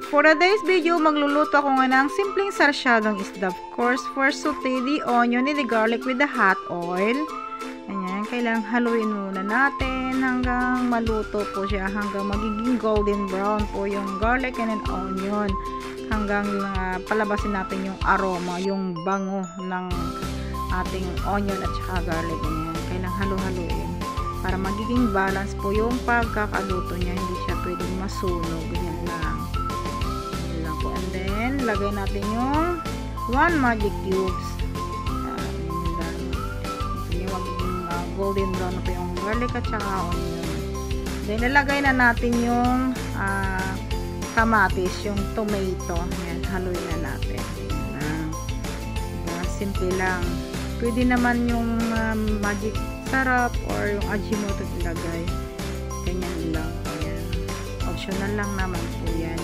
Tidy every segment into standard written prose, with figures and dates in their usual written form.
For today's video, magluluto ako nga ng simpleng sarsyadong isda. Of course, first saute the onion and the garlic with the hot oil. Ayan, kailangan haluin muna natin hanggang maluto po siya, hanggang magiging golden brown po yung garlic and onion. Hanggang palabasin natin yung aroma, yung bango ng ating onion at saka garlic. Ayan, kailangan halu-haluin para magiging balance po yung pagkakaluto niya, hindi siya pwedeng masunog. Ganyan lang. And then, lagay natin yung 1 magic cubes. Yung magiging golden brown na po yung garlic at saka onion. Then, lalagay na natin yung kamatis, yung tomato. Ayan, haluin na natin. Simple lang. Pwede naman yung magic sarap or yung Ajinomoto ilagay. Ganyan lang. Ayan. Optional lang naman po yan.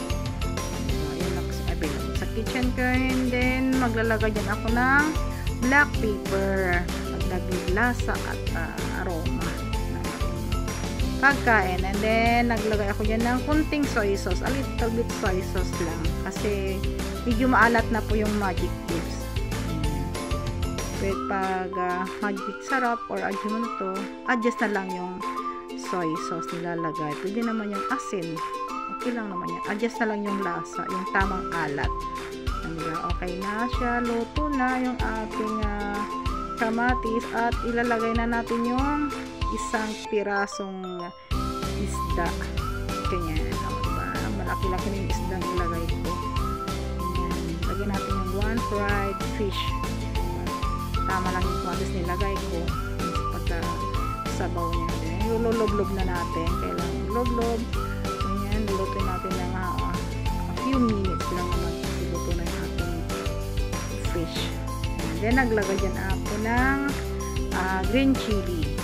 Sa kitchen ko, and then maglalagay dyan ako ng black pepper, magdagdag lasa at aroma ng pagkain. And then naglagay ako dyan ng kunting soy sauce, a little bit soy sauce lang kasi medyo maalat na po yung magic cubes. But pag magic sarap or Ajinomoto, adjust na lang yung soy sauce nilalagay. Pwede naman yung asin, okay lang naman yan. Adjust na lang yung lasa, yung tamang alat. Okay na siya, luto na yung ating kamatis at ilalagay na natin yung isang pirasong isda. Ganyan. Malaki-laki na yung isda ang ilagay ko. Ganyan. Lagyan natin yung 1 fried fish. Tama lang yung kamatis nilagay ko pagka sabaw niya. Luloblob na natin. Kailangan luloblob. Ganyan. Lulutuin natin ng a few minutes lang naman. Luto na yung ating fish. And then, naglagay dyan ako ng green chili.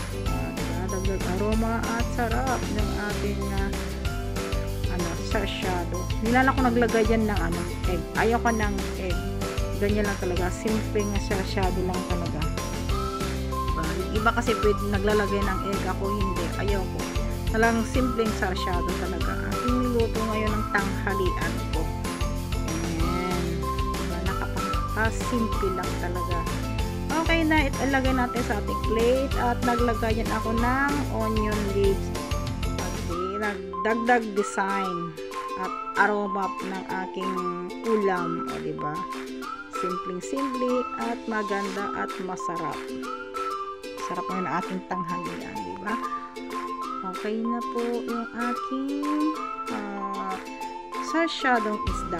Dagdag aroma at sarap ng ating sarsyado. Nilala ko naglagay dyan ng egg. Ayaw ko ng egg. Ganyan lang talaga. Simpleng sarsyado lang talaga. Yung iba kasi pwede naglalagay ng egg. Ako hindi. Ayaw ko. Talagang simpleng sarsyado talaga. Aking niluto ngayon ng tanghalian ko. Simple lang talaga. Okay na, ilalagay natin sa ating plate at naglagay yan ako ng onion leaves. Okay, nagdagdag design at aroma ng aking ulam, o diba? Simpleng-simple at maganda at masarap. Sarap na yung ating tanghalian, diba? Okay na po yung aking sarsyadong isda.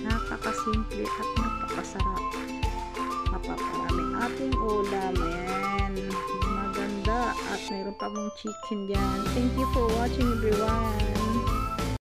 Napakasimple at napakasarap. Mapaparaming ating ulam. Ayan. Maganda. At mayroon pa mong chicken dyan. Thank you for watching, everyone.